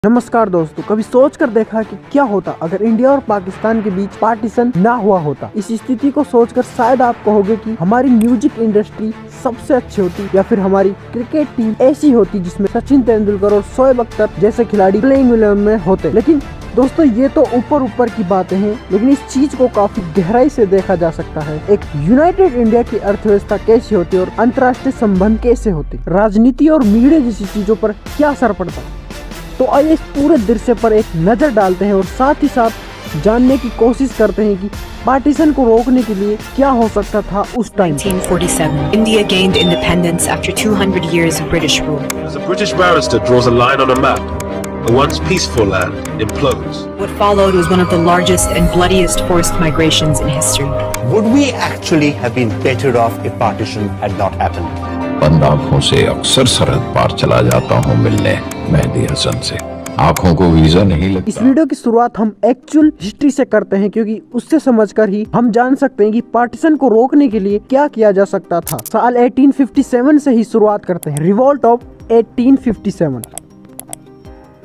नमस्कार दोस्तों, कभी सोच कर देखा कि क्या होता अगर इंडिया और पाकिस्तान के बीच पार्टीशन ना हुआ होता। इस स्थिति को सोचकर शायद आप कहोगे कि हमारी म्यूजिक इंडस्ट्री सबसे अच्छी होती या फिर हमारी क्रिकेट टीम ऐसी होती जिसमें सचिन तेंदुलकर और शोएब अख्तर जैसे खिलाड़ी प्लेइंग 11 में होते। लेकिन दोस्तों ये तो ऊपर ऊपर की बातें हैं, लेकिन इस चीज को काफी गहराई से देखा जा सकता है। एक यूनाइटेड इंडिया की अर्थव्यवस्था कैसी होती और अंतर्राष्ट्रीय संबंध कैसे होते, राजनीति और मीडिया जैसी चीजों पर क्या असर पड़ता। तो आइए इस पूरे दृश्य पर एक नजर डालते हैं और साथ ही साथ जानने की कोशिश करते हैं कि पार्टीशन को रोकने के लिए क्या हो सकता था उस time. 1947, India gained independence after 200 years of British rule. As a British barrister draws a line on a map, a once peaceful land implodes. What followed was one of the largest and bloodiest forced migrations in history. Would we actually have been better off if partition had not happened? बंद आँखों से अक्सर सरहद पार चला जाता हूँ मिलने मेहदी हसन से। आँखों को वीजा नहीं लगता। इस वीडियो की शुरुआत हम एक्चुअल हिस्ट्री से करते हैं, क्योंकि उससे समझकर ही हम जान सकते हैं कि पार्टीशन को रोकने के लिए क्या किया जा सकता था। साल 1857 से ही शुरुआत करते हैं, रिवॉल्ट ऑफ 1857,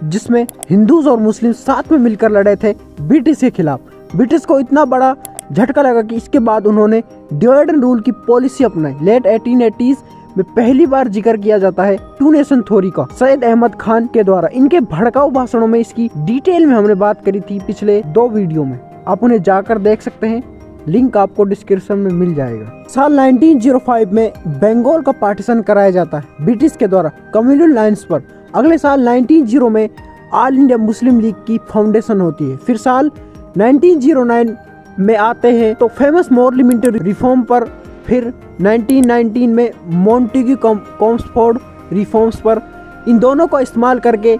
जिसमें हिंदूज और मुस्लिम साथ में मिलकर लड़े थे ब्रिटिश के खिलाफ। ब्रिटिश को इतना बड़ा झटका लगा कि इसके बाद उन्होंने डिवाइड एंड रूल की पॉलिसी अपनाई। लेट 1880s में पहली बार जिक्र किया जाता है टू नेशन थ्योरी का सैयद अहमद खान के द्वारा। इनके भड़काऊ भाषणों में इसकी डिटेल में हमने बात करी थी पिछले 2 वीडियो में, आप उन्हें जाकर देख सकते हैं, लिंक आपको डिस्क्रिप्शन में मिल जाएगा। साल 1905 में बंगाल का पार्टीशन कराया जाता है ब्रिटिश के द्वारा कम्युनल लाइन्स पर। अगले साल 1900 में ऑल इंडिया मुस्लिम लीग की फाउंडेशन होती है। फिर साल 1909 में आते हैं तो फेमस मोर लिमिटेड रिफॉर्म पर। फिर 1919 में मॉन्टेग्यू कॉम्सफोर्ड रिफॉर्म्स पर। इन दोनों को इस्तेमाल करके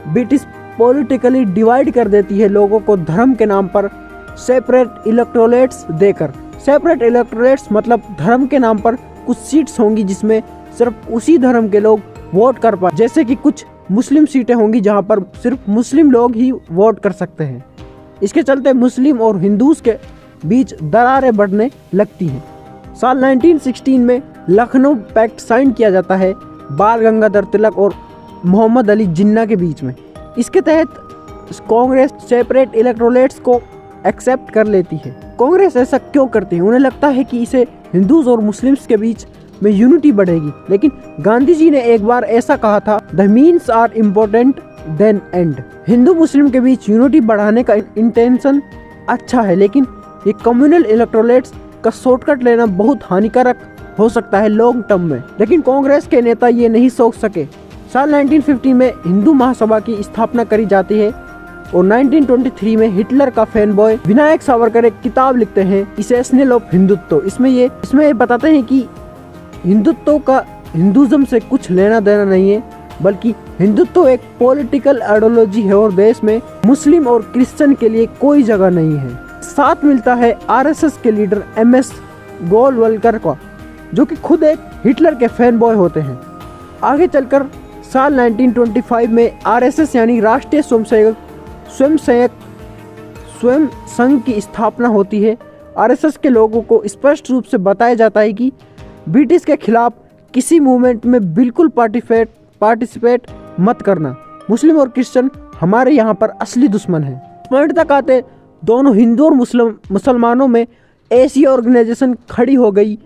ब्रिटिश पॉलिटिकली डिवाइड कर देती है लोगों को धर्म के नाम पर सेपरेट इलेक्टोरेट्स देकर। सेपरेट इलेक्टोरेट्स मतलब धर्म के नाम पर कुछ सीट्स होंगी जिसमें सिर्फ उसी धर्म के लोग वोट कर पाए, जैसे कि कुछ मुस्लिम सीटें होंगी जहां पर सिर्फ मुस्लिम लोग ही वोट कर सकते हैं। इसके चलते मुस्लिम और हिंदूज के बीच दरारें बढ़ने लगती हैं। साल 1916 में लखनऊ पैक्ट साइन किया जाता है बाल गंगाधर तिलक और मोहम्मद अली जिन्ना के बीच में। इसके तहत कांग्रेस सेपरेट इलेक्टोरेट्स को एक्सेप्ट कर लेती है। कांग्रेस ऐसा क्यों करती है? उन्हें लगता है कि इससे हिंदूज और मुस्लिम्स के बीच में यूनिटी बढ़ेगी। लेकिन गांधी जी ने एक बार ऐसा कहा था, the means are important than end. Hindu Muslim के बीच यूनिटी बढ़ाने का इंटेंशन अच्छा है, लेकिन ये कम्युनल इलेक्टोरेट्स का शॉर्टकट लेना बहुत हानिकारक हो सकता है लॉन्ग टर्म में। लेकिन कांग्रेस के नेता ये नहीं सोच सके। साल 1950 में हिंदू महासभा की स्थापना करी जाती है और 1923 में हिटलर का फैन बॉय विनायक सावरकर एक किताब लिखते हैं, इसेंशियल ऑफ हिंदुत्व। इसमें ये बताते हैं कि हिंदुत्व का हिंदुज्म से कुछ लेना देना नहीं है, बल्कि हिंदुत्व एक पॉलिटिकल आइडियोलॉजी है और देश में मुस्लिम और क्रिश्चियन के लिए कोई जगह नहीं है। साथ मिलता है आरएसएस के लीडर MS गोलवलकर का, जो कि खुद एक हिटलर के फैन बॉय होते हैं। आगे चलकर साल 1925 में आरएसएस यानी राष्ट्रीय स्वयं संघ की स्थापना होती है। आरएसएस के लोगों को स्पष्ट रूप से बताया जाता है कि ब्रिटिश के खिलाफ किसी मूवमेंट में बिल्कुल पार्टिसिपेट मत करना। मुस्लिम और क्रिश्चियन हमारे यहाँ पर असली दुश्मन है। पॉइंट तक आते दोनों हिंदू और मुसलमानों में ऐसी ऑर्गेनाइजेशन खड़ी हो गई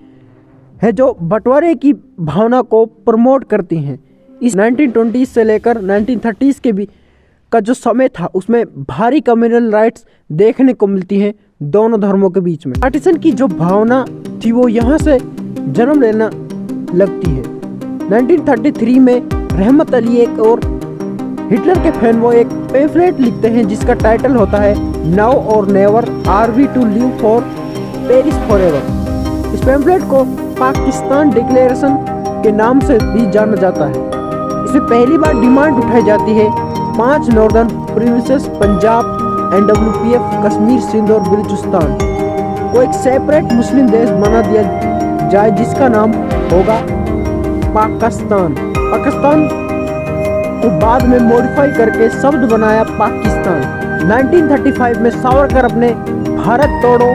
है जो बंटवारे की भावना को प्रमोट करती हैं। इस 1920 से लेकर 1930s के भी का जो समय था उसमें भारी कम्युनल राइट्स देखने को मिलती हैं दोनों धर्मों के बीच में। पार्टीशन की जो भावना थी वो यहाँ से जन्म लेना लगती है। 1933 में रहमत अली एक और हिटलर के फैन वो एक पैम्फलेट लिखते हैं जिसका टाइटल होता है नाउ और never are we to live for perish forever. इस पैम्फलेट को पाकिस्तान डिक्लेरेशन के नाम से भी जाना जाता है। इसमें पहली बार डिमांड उठाई जाती है 5 northern provinces Punjab, NWPF, Kashmir, Sindh और बलूचिस्तान को एक सेपरेट मुस्लिम देश बना दिया जाए जिसका नाम होगा पाकिस्तान। पाकिस्तान को बाद में मॉडिफाई करके शब्द बनाया पाकिस्तान। 1935 में सावरकर अपने भारत तोड़ो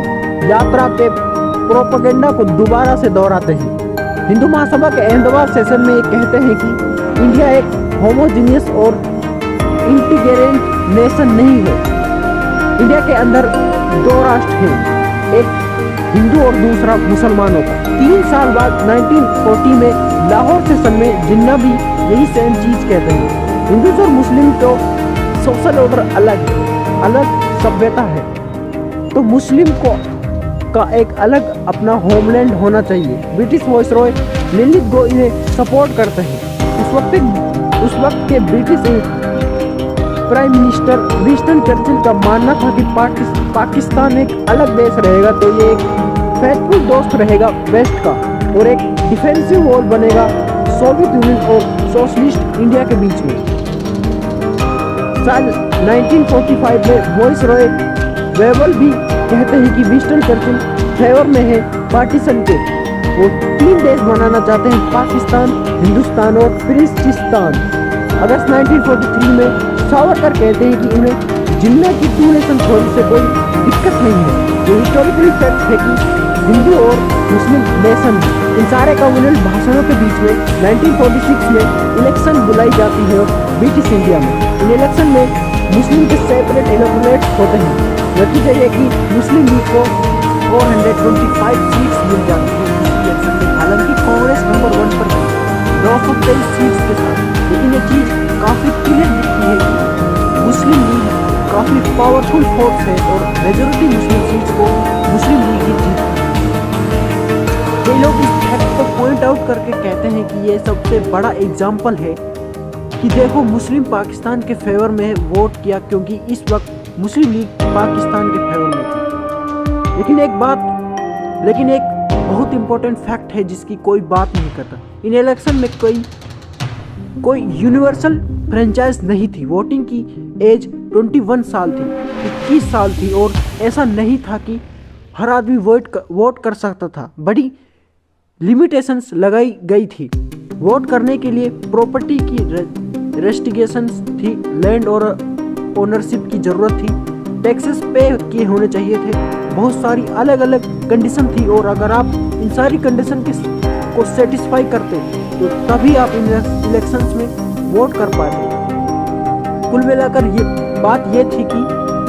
यात्रा के प्रोपेगेंडा को दोबारा से दोहराते हैं। हिंदू महासभा के अहमदाबाद सेशन में ये कहते हैं कि इंडिया एक होमोजीनियस और इंटीग्रेट नेशन नहीं है। इंडिया के अंदर दो राष्ट्र हैं, एक हिंदू और दूसरा मुसलमानों का। 3 साल बाद 1940 में लाहौर सेशन में जिन्ना भी यही सेम चीज कहते हैं। हिंदू और मुस्लिम तो सोशल ऑर्डर अलग सभ्यता है, तो मुस्लिम का एक अलग अपना होमलैंड होना चाहिए। ब्रिटिश वाइसरॉय ललित गो इन्हें सपोर्ट करते हैं। उस वक्त के British prime minister Winston Churchill का मानना था कि पाकिस्तान एक अलग देश रहेगा तो ये एक फेथफुल दोस्त रहेगा वेस्ट का और एक डिफेंसिव वॉल बनेगा सोवियत यूनियन और सोशलिस्ट इंडिया के बीच में। साल 1945 में वाइसरॉय वेवल भी कहते हैं कि विंस्टन चर्चिल फेवर में है पार्टीशन के। वो 3 देश बनाना चाहते हैं, पाकिस्तान, हिंदुस्तान और फिलिस्तीन। अगस्त 1943 में सावरकर कहते हैं कि उन्हें जिन्ना की 2 नेशन थ्योरी से कोई दिक्कत नहीं है। ये हिस्टोरिकली फैक्ट है कि हिंदू और मुस्लिम नेशन है। इन सारे कम्युनल भाषणों के बीच में 1946 में इलेक्शन बुलाई जाती है ब्रिटिश इंडिया में। इन इलेक्शन में मुस्लिम के सेपरेट इलेक्टोरेट्स होते हैं। नतीजा ये कि मुस्लिम लीग को 425 सीट्स मिल जाती है इस इलेक्शन में। हालांकि कांग्रेस नंबर 1 पर थी 923 सीट्स के साथ, लेकिन ये चीज काफी क्लियर दिखती है कि मुस्लिम लीग काफी पावरफुल फोर्स है और मेजोरिटी मुस्लिम सीट्स को मुस्लिम लीग ही जीतती है। कई लोग इस फैक्ट को पॉइंट आउट करके कहते हैं कि ये सबसे बड़ा एग्जाम्पल है कि देखो मुस्लिम पाकिस्तान के फेवर में वोट किया क्योंकि इस वक्त मुस्लिम लीग पाकिस्तान के फेवर में थी। लेकिन एक बहुत इंपॉर्टेंट फैक्ट है जिसकी कोई बात नहीं करता। इन इलेक्शन में कोई यूनिवर्सल फ्रेंचाइज नहीं थी। वोटिंग की एज 21 साल थी, 21 साल थी और ऐसा नहीं था कि हर आदमी वोट कर सकता था। बड़ी लिमिटेशंस लगाई गई थी। वोट करने के लिए प्रॉपर्टी की रेस्ट्रिक्शंस थी, लैंड और ओनरशिप की ज़रूरत थी, टैक्सेस पे किए होने चाहिए थे, बहुत सारी अलग अलग कंडीशन थी और अगर आप इन सारी कंडीशन को सेटिस्फाई करते तो तभी आप इलेक्शंस में वोट कर पाते। कुल मिलाकर ये बात ये थी कि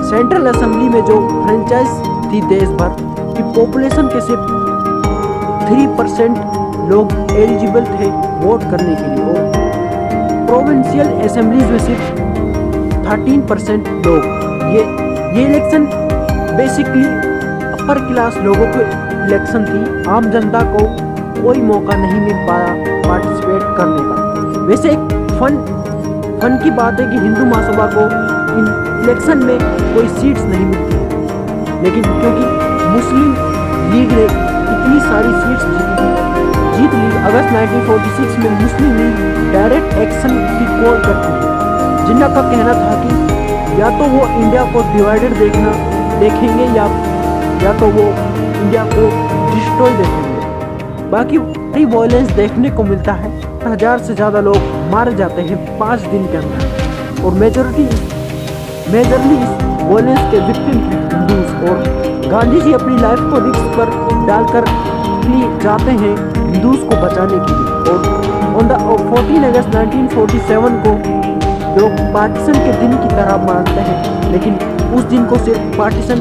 सेंट्रल असेंबली में जो फ्रेंचाइज थी देश भर की पॉपुलेशन के सिर्फ 3% लोग एलिजिबल थे वोट करने के लिए और प्रोविंशियल असेंबलीज में सिर्फ 13% लोग। ये इलेक्शन बेसिकली अपर क्लास लोगों की इलेक्शन थी। आम जनता को कोई मौका नहीं मिल पाया पार्टिसिपेट करने का। वैसे एक फन की बात है कि हिंदू महासभा को इन इलेक्शन में कोई सीट्स नहीं मिलती है, लेकिन क्योंकि मुस्लिम लीग ने इतनी सारी सीट्स जीत ली, अगस्त 1946 में मुस्लिम लीग डायरेक्ट एक्शन की कॉल करती है। जिन्ना का कहना था कि या तो वो इंडिया को डिवाइडेड देखेंगे या तो वो इंडिया को डिस्ट्रॉय देखेंगे। बाकी बड़ी वॉयलेंस देखने को मिलता है। 1000 से ज़्यादा लोग मारे जाते हैं 5 दिन के अंदर और मेजरली इस वॉयलेंस के विक्टिम हैं हिंदूज। और गांधी जी अपनी लाइफ को रिस्क पर डालकर जाते हैं हिंदूज को बचाने के लिए। और ऑन द 14 अगस्त 1947 को लोग पार्टीशन के दिन की तरह मानते हैं, लेकिन उस दिन को सिर्फ पार्टीशन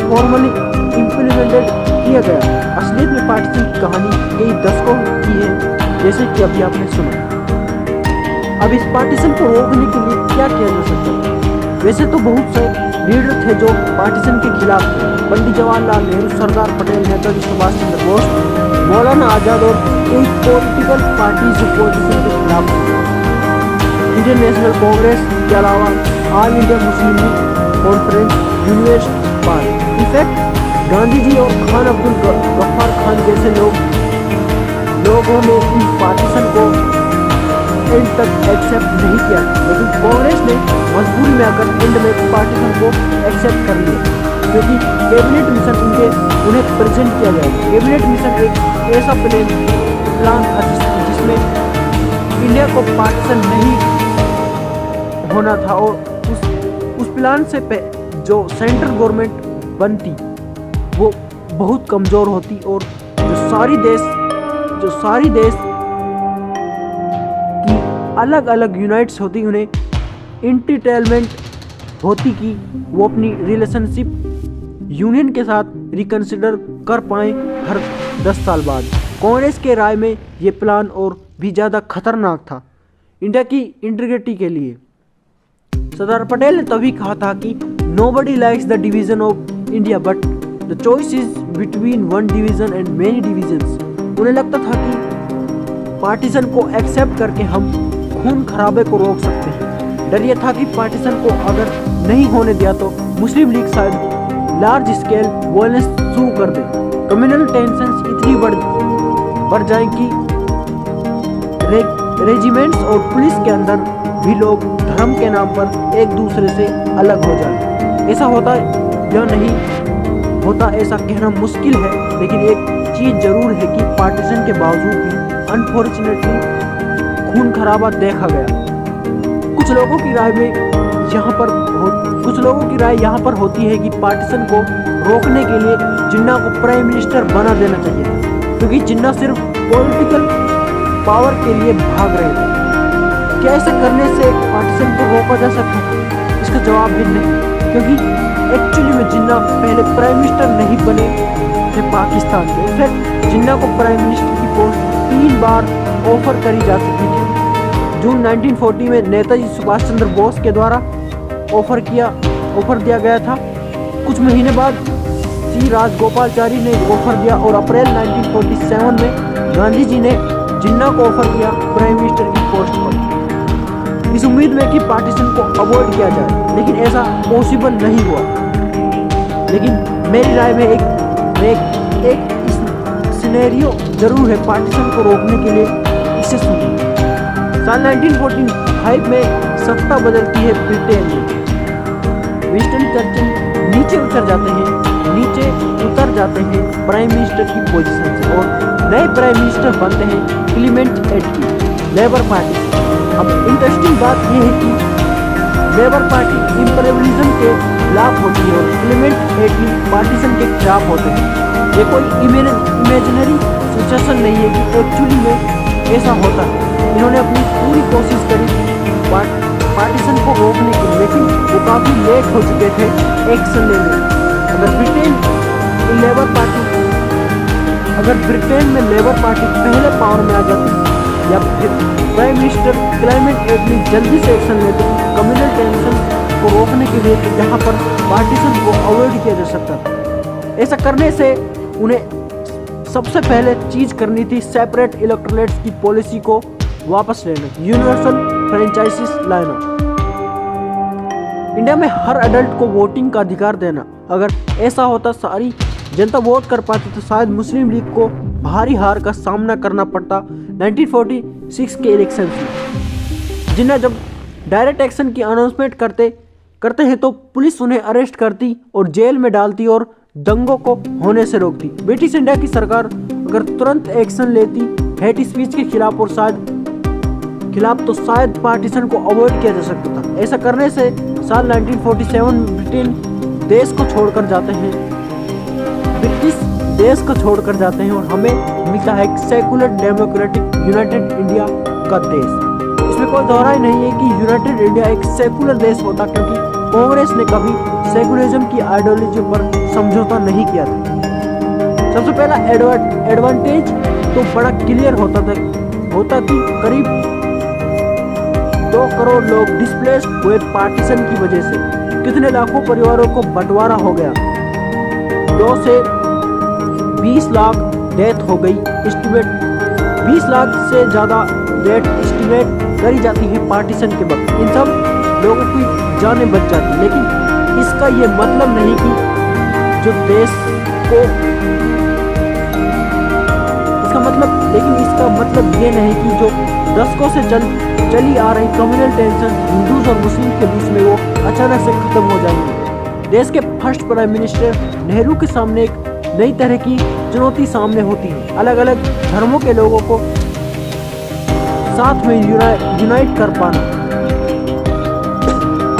फॉर्मली इम्प्लीमेंटेड किया गया। असलियत में पार्टीशन की कहानी कई दशकों की है, जैसे कि अभी आपने सुना। अब इस पार्टीशन को रोकने के लिए क्या किया जा सकता है? वैसे तो बहुत से लीडर थे जो पार्टीशन के खिलाफ थे। पंडित जवाहरलाल नेहरू, सरदार पटेल, नेताजी सुभाष चंद्र बोस, मौलाना आजाद और कई पॉलिटिकल पार्टी जो पार्टीशन के खिलाफ थे। इंडियन नेशनल कांग्रेस के अलावा all India Muslim League conference, university party. In fact Gandhi ji और खान अब्दुल गफ्फार खान जैसे लोगों ने इस पार्टीशन को एंड तक एक्सेप्ट नहीं किया, लेकिन कांग्रेस ने मजबूरी में आकर एंड में पार्टीशन को एक्सेप्ट कर लिया क्योंकि कैबिनेट मिशन उन्हें प्रेजेंट किया गया। कैबिनेट मिशन एक ऐसा प्लान था जिसमें इंडिया को पार्टीशन नहीं होना था और उस प्लान से जो सेंट्रल गवर्नमेंट बनती वो बहुत कमज़ोर होती और जो सारी देश की अलग अलग यूनिट्स होती उन्हें इंटरटेनमेंट होती कि वो अपनी रिलेशनशिप यूनियन के साथ रिकंसिडर कर पाए हर 10 साल बाद। कांग्रेस के राय में ये प्लान और भी ज़्यादा खतरनाक था इंडिया की इंटीग्रिटी के लिए। सरदार पटेल ने तभी कहा था कि nobody likes the division of India but the choice is between one division and many divisions. उन्हें लगता था कि पार्टीशन को एक्सेप्ट करके हम खून खराबे को रोक सकते हैं। डर यह था कि पार्टीशन को अगर नहीं होने दिया तो मुस्लिम लीग शायद लार्ज स्केल वायलेंस शुरू कर दे। कम्युनल टेंशंस इतनी बढ़ जाएं कि रेजिमेंट्स और पुलिस के अंदर भी लोग धर्म के नाम पर एक दूसरे से अलग हो जाएं। ऐसा होता या नहीं होता ऐसा कहना मुश्किल है, लेकिन एक चीज़ जरूर है कि पार्टीशन के बावजूद भी अनफॉर्चुनेटली खून खराबा देखा गया। कुछ लोगों की राय यहाँ पर होती है कि पार्टीशन को रोकने के लिए जिन्ना को प्राइम मिनिस्टर बना देना चाहिए था, क्योंकि जिन्ना सिर्फ पॉलिटिकल पावर के लिए भाग रहे थे। क्या ऐसा करने से पार्टीशन को रोका जा सकता है? इसका जवाब भी नहीं, क्योंकि एक्चुअली में जिन्ना पहले प्राइम मिनिस्टर नहीं बने थे पाकिस्तान के। इनफैक्ट जिन्ना को प्राइम मिनिस्टर की पोस्ट 3 बार ऑफर करी जा चुकी थी। जून 1940 में नेताजी सुभाष चंद्र बोस के द्वारा ऑफर दिया गया था। कुछ महीने बाद सी राजगोपालचारी ने ऑफर दिया और अप्रैल 1947 में गांधी जी ने जिन्ना को ऑफर किया प्राइम मिनिस्टर की पोस्ट पर, इस उम्मीद में कि पार्टीशन को अवॉइड किया जाए, लेकिन ऐसा पॉसिबल नहीं हुआ। लेकिन मेरी राय में एक सिनेरियो जरूर है पार्टीशन को रोकने के लिए। इसे सुनिए। साल 1945 में सत्ता बदलती है ब्रिटेन में। विंस्टन चर्चिल नीचे उतर जाते हैं प्राइम मिनिस्टर की पोजीशन से और नए प्राइम मिनिस्टर बनते हैं क्लीमेंट एटली लेबर पार्टी से। अब इंटरेस्टिंग बात यह है कि लेबर पार्टी इंपीरियलिज्म के खिलाफ होती है और क्लीमेंट एटली पार्टीशन के खिलाफ होते हैं। ये कोई इमेजिनरी सिचुएशन नहीं है कि एक्चुअली में ऐसा होता है। इन्होंने अपनी पूरी कोशिश करी पार्टीशन को रोकने के लिए, लेकिन वो काफ़ी लेट हो चुके थे एक्शन लेने में। अगर ब्रिटेन में लेबर पार्टी पहले पावर में आ जाती या फिर प्राइम मिनिस्टर क्लेमेंट एटली जल्दी से एक्शन लेते कम्युनल टेंशन को रोकने के लिए, तो यहाँ पर पार्टीशन को अवॉइड किया जा सकता था। ऐसा करने से उन्हें सबसे पहले चीज़ करनी थी सेपरेट इलेक्टोरेट्स की पॉलिसी को वापस लेना, यूनिवर्सल फ्रेंचाइजिस लाना, इंडिया में हर अडल्ट को वोटिंग का अधिकार देना। अगर ऐसा होता सारी जनता वोट कर पाती तो शायद मुस्लिम लीग को भारी हार का सामना करना पड़ता 1946 के इलेक्शन में। जिन्हें जब डायरेक्ट एक्शन की अनाउंसमेंट करते हैं तो पुलिस उन्हें अरेस्ट करती और जेल में डालती और दंगों को होने से रोकती। ब्रिटिश इंडिया की सरकार अगर तुरंत एक्शन लेती हेट स्पीच के खिलाफ तो शायद पार्टीशन को अवॉइड किया जा सकता था। ऐसा करने से साल 1947 ब्रिटिश देश को छोड़कर जाते हैं और हमें मिलता है एक सेकुलर डेमोक्रेटिक यूनाइटेड इंडिया का देश। इसमें कोई दोहरा ही नहीं है कि यूनाइटेड इंडिया एक सेकुलर देश होता, क्योंकि कांग्रेस ने कभी सेकुलरिज्म की आइडियोलॉजी पर समझौता नहीं किया था। सबसे पहला एडवांटेज तो बड़ा क्लियर होता कि करीब 2 करोड़ लोग डिस्प्लेस्ड हुए पार्टीशन की वजह से। कितने लाखों परिवारों को बंटवारा हो गया, 2 से 20 लाख डेथ हो गई। एस्टिमेट 20 लाख से ज़्यादा डेथ एस्टिमेट करी जाती है पार्टीशन के वक्त। इन सब लोगों की जानें बच जाती, लेकिन इसका ये मतलब नहीं कि जो देश को इसका मतलब ये नहीं कि जो दशकों से चली आ रही कम्युनल टेंशन हिंदूज और मुस्लिम के बीच में वो अचानक से खत्म हो जाएंगे। देश के फर्स्ट प्राइम मिनिस्टर नेहरू के सामने एक नई तरह की चुनौती सामने होती है, अलग अलग धर्मों के लोगों को साथ में यूनाइट कर पाना।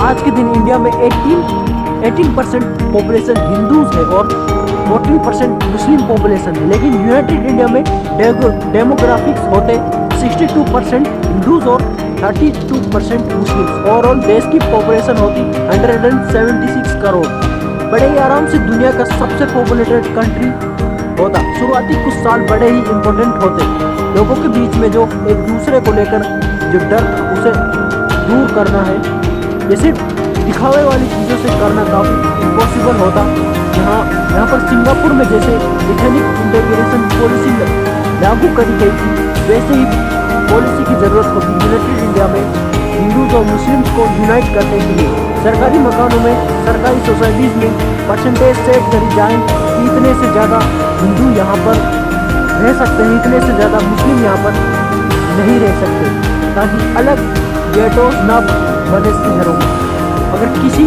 आज के दिन इंडिया में 18% पॉपुलेशन हिंदूज है और 14% मुस्लिम पॉपुलेशन है, लेकिन यूनाइटेड इंडिया में डेमोग्राफिक्स होते 62% हिंदूज और 32% मुस्लिम। ओवरऑल देश की पॉपुलेशन होती 176 करोड़। बड़े ही आराम से दुनिया का सबसे पॉपुलेटेड कंट्री होता। शुरुआती कुछ साल बड़े ही इम्पोर्टेंट होते। लोगों के बीच में जो एक दूसरे को लेकर जो डर था उसे दूर करना है, ये सिर्फ दिखावे वाली चीज़ों से करना काफ़ी इम्पॉसिबल होता। यहाँ पर सिंगापुर में जैसे इथनिक इंटीग्रेशन पॉलिसी लागू करी गई थी, वैसे ही पॉलिसी की ज़रूरत होती यूनाइटेड इंडिया में हिंदूज और मुस्लिम्स को यूनाइट करने के लिए। सरकारी मकानों में, सरकारी सोसाइटीज़ में परसेंटेज सेट करी जाए कि इतने से ज़्यादा हिंदू यहाँ पर रह सकते हैं, इतने से ज़्यादा मुस्लिम यहाँ पर नहीं रह सकते, ताकि अलग गेटोस ना बने शहरों में। अगर किसी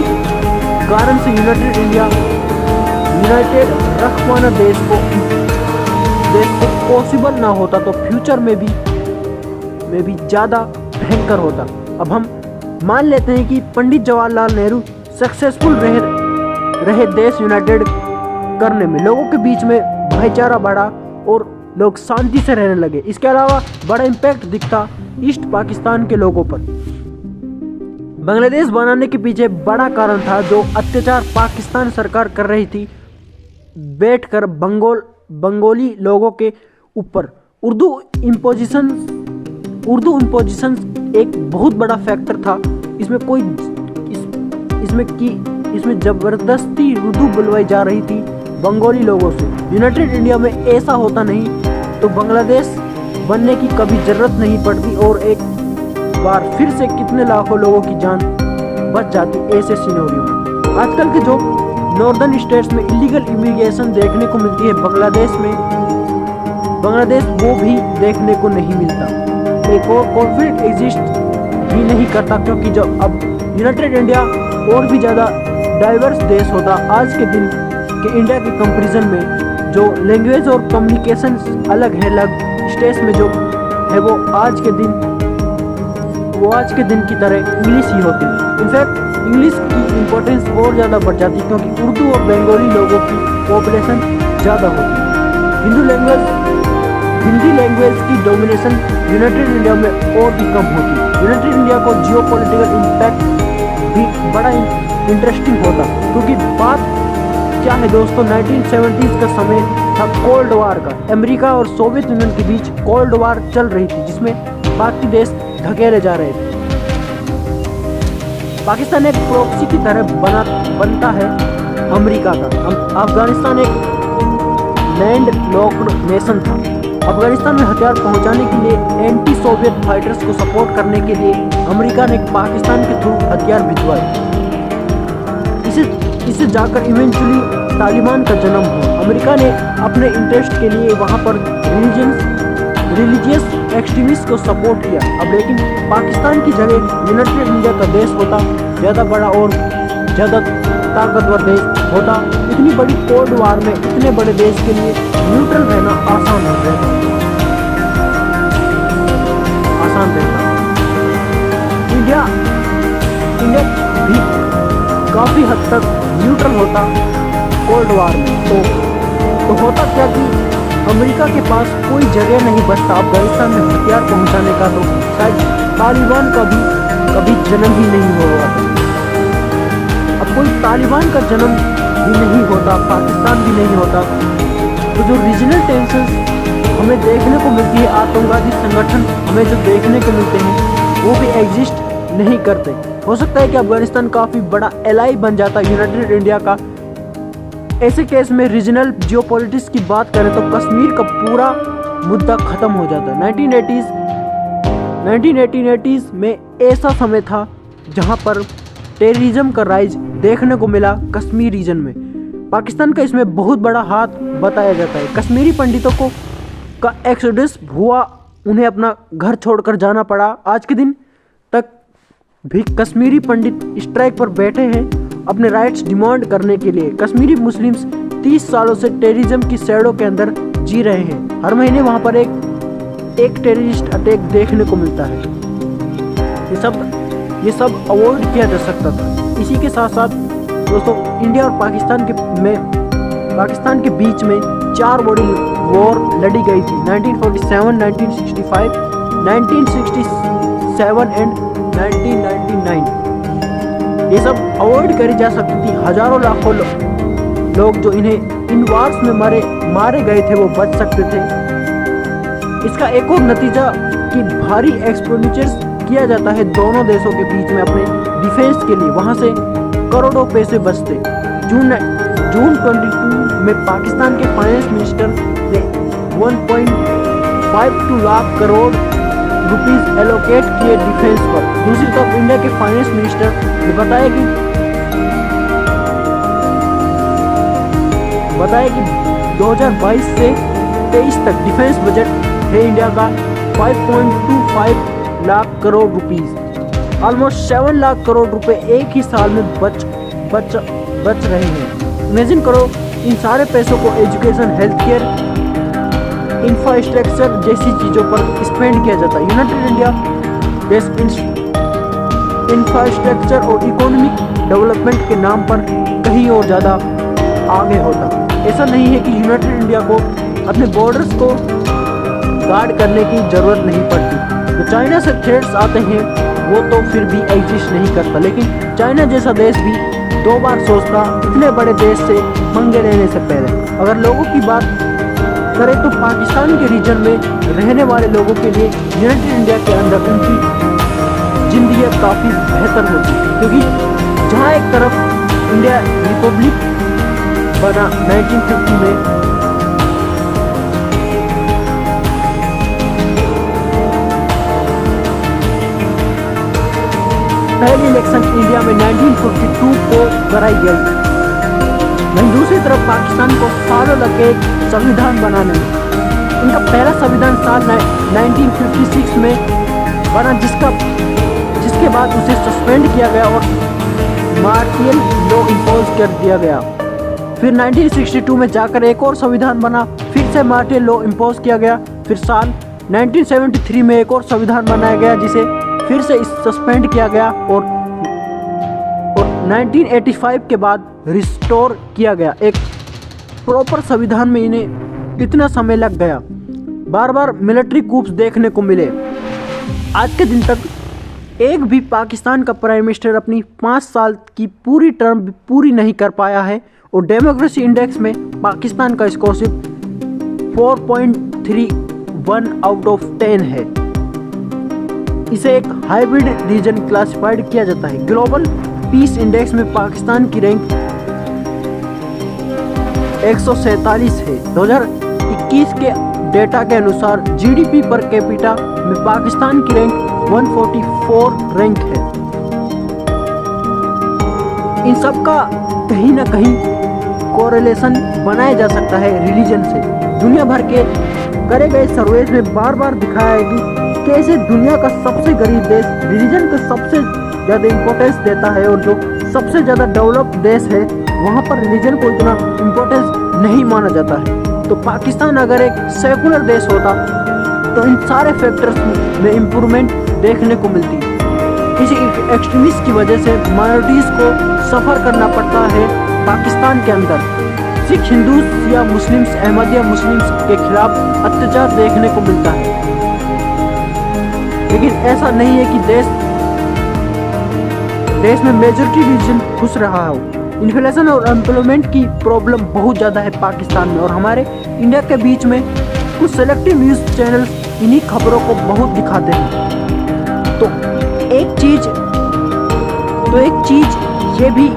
कारण से यूनाइटेड रख पाना देश को पॉसिबल ना होता तो फ्यूचर में भी ज़्यादा भयंकर होता। अब हम मान लेते हैं कि पंडित जवाहरलाल नेहरू सक्सेसफुल रहे देश यूनाइटेड करने में, लोगों के बीच में भाईचारा बढ़ा और लोग शांति से रहने लगे। इसके अलावा बड़ा इम्पैक्ट दिखता ईस्ट पाकिस्तान के लोगों पर। बांग्लादेश बनाने के पीछे बड़ा कारण था जो अत्याचार पाकिस्तान सरकार कर रही थी बैठकर बंगाली लोगों के ऊपर। उर्दू इम्पोजिशन एक बहुत बड़ा फैक्टर था। इसमें जबरदस्ती उर्दू बुलवाई जा रही थी बंगाली लोगों से। यूनाइटेड इंडिया में ऐसा होता नहीं तो बांग्लादेश बनने की कभी जरूरत नहीं पड़ती और एक बार फिर से कितने लाखों लोगों की जान बच जाती ऐसे सिनेरियो में। आजकल के जो नॉर्दर्न स्टेट्स में इलीगल इमिग्रेशन देखने को मिलती है बांग्लादेश वो भी देखने को नहीं मिलता। एक और कॉन्फ्लिक्ट एग्जिस्ट भी नहीं करता, क्योंकि जो अब यूनाइटेड इंडिया और भी ज़्यादा डाइवर्स देश होता आज के दिन के इंडिया के कंपैरिजन में। जो लैंग्वेज और कम्युनिकेशन अलग है, स्टेट्स में जो है वो आज के दिन की तरह इंग्लिश ही होती है। इनफैक्ट इंग्लिश की इम्पोर्टेंस और ज़्यादा बढ़ जाती है, क्योंकि उर्दू और बंगाली लोगों की पॉपुलेशन ज़्यादा होती है। हिंदी लैंग्वेज की डोमिनेशन यूनाइटेड इंडिया में और भी कम होती है। यूनाइटेड इंडिया को जियोपॉलिटिकल इम्पैक्ट भी बड़ा इंटरेस्टिंग होता, क्योंकि बात क्या है दोस्तों, 1970s का समय था कोल्ड वार का। अमेरिका और सोवियत यूनियन के बीच कोल्ड वार चल रही थी, जिसमें बाकी देश धकेले जा रहे थे। पाकिस्तान एक प्रॉक्सी की तरह बनता है अमेरिका का। अफगानिस्तान एक लैंड लॉक्ड नेशन था। अफगानिस्तान में हथियार पहुंचाने के लिए एंटी सोवियत फाइटर्स को सपोर्ट करने के लिए अमेरिका ने पाकिस्तान के थ्रू हथियार भिजवाए। इससे जाकर इवेंचुअली तालिबान का जन्म हुआ। अमेरिका ने अपने इंटरेस्ट के लिए वहां पर रिलीजियस एक्सट्रीमिस्ट को सपोर्ट किया। अब लेकिन पाकिस्तान की जगह यूनाइटेड इंडिया का देश होता ज़्यादा बड़ा और ज़्यादा ताकतवर देश होता। इतनी बड़ी कोल्ड वार में इतने बड़े देश के लिए न्यूट्रल रहना आसान रहता। इंडिया भी काफ़ी हद तक न्यूट्रल होता कोल्ड वार में। तो होता क्या कि अमेरिका के पास कोई जगह नहीं बचता अफगानिस्तान में हथियार पहुंचाने का, तो शायद तालिबान का भी कभी जन्म ही नहीं हुआ था। अब कोई तालिबान का जन्म भी नहीं होता, पाकिस्तान भी नहीं होता, तो जो रीजनल टेंशन हमें देखने को मिलती है, आतंकवादी संगठन हमें जो देखने को मिलते हैं वो भी एग्जिस्ट नहीं करते। हो सकता है कि अफगानिस्तान काफ़ी बड़ा एलाई बन जाता यूनाइटेड इंडिया का। ऐसे केस में रीजनल जियोपॉलिटिक्स की बात करें तो कश्मीर का पूरा मुद्दा खत्म हो जाता है। 1980s में ऐसा समय था जहां पर टेररिज्म का राइज देखने को मिला कश्मीर रीजन में। पाकिस्तान का इसमें बहुत बड़ा हाथ बताया जाता है। कश्मीरी पंडितों को का एक्सोडस हुआ, उन्हें अपना घर छोड़कर जाना पड़ा। आज के दिन तक भी कश्मीरी पंडित स्ट्राइक पर बैठे हैं अपने राइट्स डिमांड करने के लिए। कश्मीरी मुस्लिम्स 30 सालों से टेररिज्म की शैडो के अंदर जी रहे हैं। हर महीने वहां पर एक टेररिस्ट अटैक देखने को मिलता है। ये सब अवॉइड किया जा सकता था। इसी के साथ साथ दोस्तों इंडिया और पाकिस्तान के बीच में 4 बड़ी वॉर लड़ी गई थी। 1947, 1965, 1947 एंड 1999। ये सब अवॉइड करी जा सकती थी। हजारों लाखों लोग जो इन्हें इन वार्स में मारे गए थे वो बच सकते थे। इसका एक और नतीजा कि भारी एक्सपेंडिचर्स किया जाता है दोनों देशों के बीच में अपने डिफेंस के लिए, वहां से करोड़ों पैसे बचते। जून 22 में पाकिस्तान के फाइनेंस मिनिस्टर ने 1.52 लाख करोड़ रुपीस एलोकेट किए डिफेंस पर। दूसरी तरफ इंडिया के फाइनेंस मिनिस्टर ने बताया कि 2022 से 23 तक डिफेंस बजट है इंडिया का 5.25 लाख करोड़ रुपीस। ऑलमोस्ट 7 लाख करोड़ रुपए एक ही साल में बच रहे हैं। इमेजिन करो, इन सारे पैसों को एजुकेशन, हेल्थ केयर, इंफ्रास्ट्रक्चर जैसी चीजों पर स्पेंड किया जाता है। यूनाइटेड इंडिया देश इंफ्रास्ट्रक्चर और इकोनॉमिक डेवलपमेंट के नाम पर कहीं और ज्यादा आगे होता। ऐसा नहीं है कि यूनाइटेड इंडिया को अपने बॉर्डर्स को गार्ड करने की जरूरत नहीं पड़ती। तो चाइना से थ्रेट्स आते हैं वो तो फिर भी एग्जिस्ट नहीं करता, लेकिन चाइना जैसा देश भी 2 बार सोचता इतने बड़े देश से पंगे लेने से पहले। अगर लोगों की बात करें तो पाकिस्तान के रीजन में रहने वाले लोगों के लिए यूनाइटेड इंडिया के अंदर उनकी जिंदगी काफ़ी बेहतर होती, क्योंकि जहाँ एक तरफ इंडिया रिपब्लिक बना 1950 में, पहली इलेक्शन इंडिया में 1952 को कराई गई, वहीं दूसरी तरफ पाकिस्तान को सालों लगे एक संविधान बनाने में। इनका पहला संविधान साल 1956 में बना, जिसके बाद उसे सस्पेंड किया गया और मार्टियल लॉ इम्पोज कर दिया गया। फिर 1962 में जाकर एक और संविधान बना, फिर से मार्टियल लॉ इम्पोज किया गया। फिर साल 1973 में एक और संविधान बनाया गया जिसे फिर से सस्पेंड किया गया और 1985 के बाद रिस्टोर किया गया। एक प्रॉपर संविधान में इन्हें इतना समय लग गया, बार बार मिलिट्री कूप्स देखने को मिले। आज के दिन तक एक भी पाकिस्तान का प्राइम मिनिस्टर अपनी 5 साल की पूरी टर्म पूरी नहीं कर पाया है और डेमोक्रेसी इंडेक्स में पाकिस्तान का स्कोर सिर्फ 4.31 आउट ऑफ 10 है। इसे एक हाइब्रिड रीजन क्लासिफाइड किया जाता है। ग्लोबल पीस इंडेक्स में पाकिस्तान की रैंक 147 है। 2021 के डेटा के अनुसार जीडीपी पर कैपिटा में पाकिस्तान की रैंक 144 रैंक है। इन सब का कहीं ना कहीं कोरिलेशन बनाया जा सकता है रिलीजन से। दुनिया भर के करे गए सर्वेज में बार बार दिखाया है कि कैसे दुनिया का सबसे गरीब देश रिलीजन को सबसे ज़्यादा इम्पोर्टेंस देता है और जो सबसे ज़्यादा डेवलप्ड देश है वहाँ पर रिलीजन को इतना इम्पोर्टेंस नहीं माना जाता है। तो पाकिस्तान अगर एक सेकुलर देश होता तो इन सारे फैक्टर्स में इम्प्रूवमेंट देखने को मिलती। इसी एक्सट्रीमिस्ट की वजह से माइनॉरिटीज़ को सफ़र करना पड़ता है पाकिस्तान के अंदर। सिख, हिंदू, शिया मुस्लिम्स, अहमदिया मुस्लिम्स के खिलाफ अत्याचार देखने को मिलता है। लेकिन ऐसा नहीं है कि देश में मेजॉरिटी रीजन खुश रहा हो। इन्फ्लेशन और एम्प्लॉयमेंट की प्रॉब्लम बहुत ज़्यादा है पाकिस्तान में और हमारे इंडिया के बीच में कुछ सेलेक्टिव न्यूज़ चैनल्स इन्हीं खबरों को बहुत दिखाते हैं। तो एक चीज़ ये भी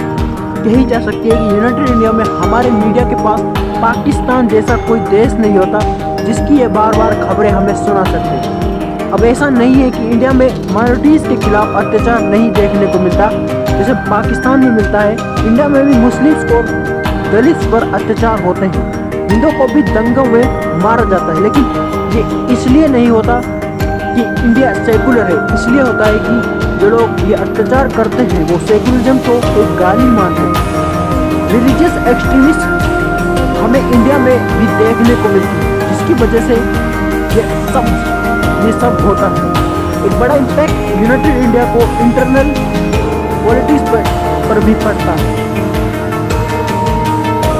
कही जा सकती है कि यूनाइटेड इंडिया में हमारे मीडिया के पास पाकिस्तान जैसा कोई देश नहीं होता जिसकी ये बार बार खबरें हमें सुना सकते। अब ऐसा नहीं है कि इंडिया में माइनॉरिटीज़ के खिलाफ अत्याचार नहीं देखने को मिलता जैसे पाकिस्तान में मिलता है। इंडिया में भी मुस्लिम्स को दलित्स पर अत्याचार होते हैं, हिंदुओं को भी दंगों में मारा जाता है। लेकिन ये इसलिए नहीं होता कि इंडिया सेकुलर है, इसलिए होता है कि जो लोग ये अत्याचार करते हैं वो सेकुलरिज्म को एक गाली मानते हैं। रिलीजियस एक्सट्रीमिस्ट हमें इंडिया में भी देखने को मिलती है, जिसकी वजह से ये सब होता है। एक बड़ा इम्पैक्ट यूनाइटेड इंडिया को इंटरनल पॉलिटिक्स पर भी पड़ता है।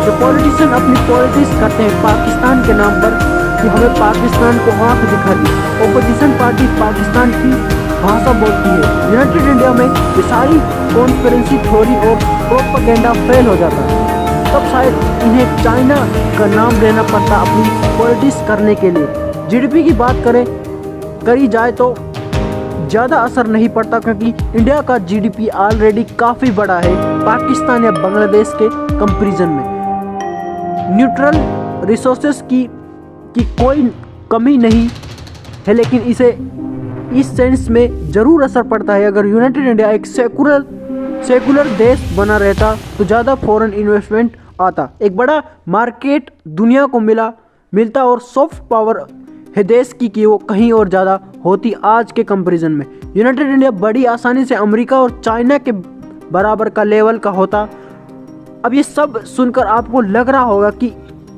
जो पॉलिटिशियन अपनी पॉलिटिक्स करते हैं पाकिस्तान के नाम पर कि हमें पाकिस्तान को आंख दिखा दी, ओपोजिशन पार्टी पाकिस्तान की भाषा बोलती है। यूनाइटेड इंडिया में ये सारी कॉन्स्पिरेसी थ्योरी और प्रोपेगेंडा फेल हो जाता है। तब शायद इन्हें चाइना का नाम लेना पड़ता अपनी पॉलिटिक्स करने के लिए। जीडीपी की बात करी जाए तो ज़्यादा असर नहीं पड़ता, क्योंकि इंडिया का जीडीपी ऑलरेडी काफ़ी बड़ा है पाकिस्तान या बांग्लादेश के कंपैरिजन में। न्यूट्रल रिसोर्सेस की कोई कमी नहीं है, लेकिन इसे इस सेंस में ज़रूर असर पड़ता है। अगर यूनाइटेड इंडिया एक सेकुलर देश बना रहता तो ज़्यादा फॉरेन इन्वेस्टमेंट आता, एक बड़ा मार्केट दुनिया को मिलता और सॉफ्ट पावर है देश की वो कहीं और ज़्यादा होती आज के कंपैरिजन में। यूनाइटेड इंडिया बड़ी आसानी से अमेरिका और चाइना के बराबर का लेवल का होता। अब ये सब सुनकर आपको लग रहा होगा कि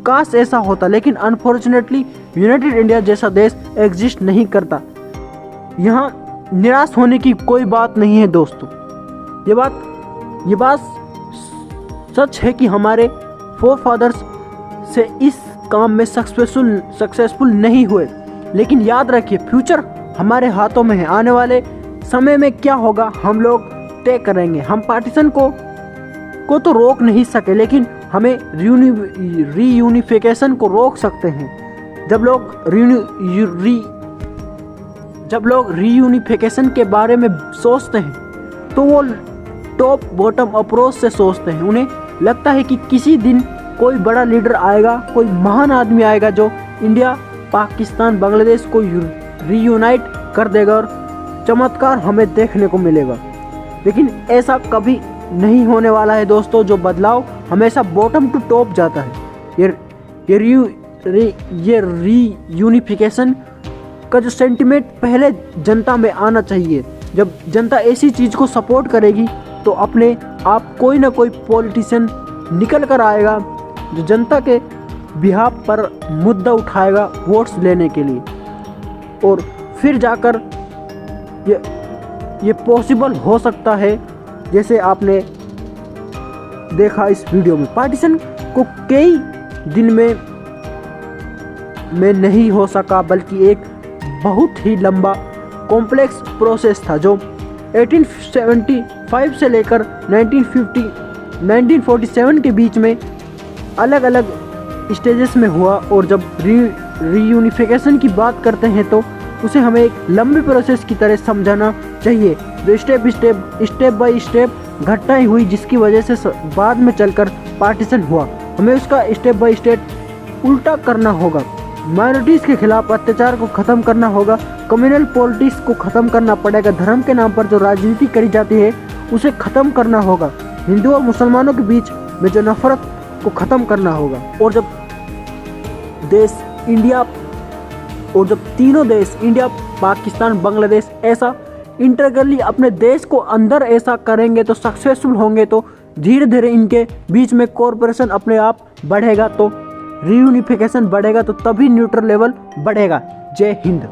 काश ऐसा होता, लेकिन अनफॉर्चुनेटली यूनाइटेड इंडिया जैसा देश एग्जिस्ट नहीं करता। यहाँ निराश होने की कोई बात नहीं है दोस्तों। ये बात सच है कि हमारे फोरफादर्स से इस काम में सक्सेसफुल नहीं हुए, लेकिन याद रखिए फ्यूचर हमारे हाथों में है। आने वाले समय में क्या होगा हम लोग तय करेंगे। हम पार्टीशन को तो रोक नहीं सके, लेकिन हमें रीयूनिफिकेशन को रोक सकते हैं। जब लोग रीयूनिफिकेशन के बारे में सोचते हैं तो वो टॉप बॉटम अप्रोच से सोचते हैं। उन्हें लगता है कि किसी दिन कोई बड़ा लीडर आएगा, कोई महान आदमी आएगा जो इंडिया, पाकिस्तान, बांग्लादेश को रीयूनाइट कर देगा और चमत्कार हमें देखने को मिलेगा। लेकिन ऐसा कभी नहीं होने वाला है दोस्तों। जो बदलाव हमेशा बॉटम टू टॉप जाता है। ये रीयूनिफिकेशन का जो सेंटिमेंट पहले जनता में आना चाहिए। जब जनता ऐसी चीज़ को सपोर्ट करेगी तो अपने आप कोई ना कोई पॉलिटिशियन निकल कर आएगा जो जनता के बिहाफ पर मुद्दा उठाएगा वोट्स लेने के लिए, और फिर जाकर ये पॉसिबल हो सकता है। जैसे आपने देखा इस वीडियो में, पार्टीशन को कई दिन में नहीं हो सका, बल्कि एक बहुत ही लंबा कॉम्प्लेक्स प्रोसेस था जो 1875 से लेकर 1947 के बीच में अलग अलग स्टेजेस में हुआ। और जब रीयूनिफिकेशन की बात करते हैं तो उसे हमें एक लंबी प्रोसेस की तरह समझाना चाहिए, जो स्टेप बाय स्टेप घटनाएं हुई, जिसकी वजह से बाद में चलकर पार्टीशन हुआ। हमें उसका स्टेप बाय स्टेप उल्टा करना होगा। माइनॉरिटीज़ के खिलाफ अत्याचार को ख़त्म करना होगा। कम्युनल पॉलिटिक्स को ख़त्म करना पड़ेगा। धर्म के नाम पर जो राजनीति करी जाती है उसे ख़त्म करना होगा। हिंदू और मुसलमानों के बीच में जो नफरत को ख़त्म करना होगा। और जब तीनों देश इंडिया, पाकिस्तान, बांग्लादेश ऐसा इंटरगली अपने देश को अंदर ऐसा करेंगे तो सक्सेसफुल होंगे, तो धीरे धीरे इनके बीच में कोऑपरेशन अपने आप बढ़ेगा, तो रीयूनिफिकेशन बढ़ेगा, तो तभी न्यूट्रल लेवल बढ़ेगा। जय हिंद।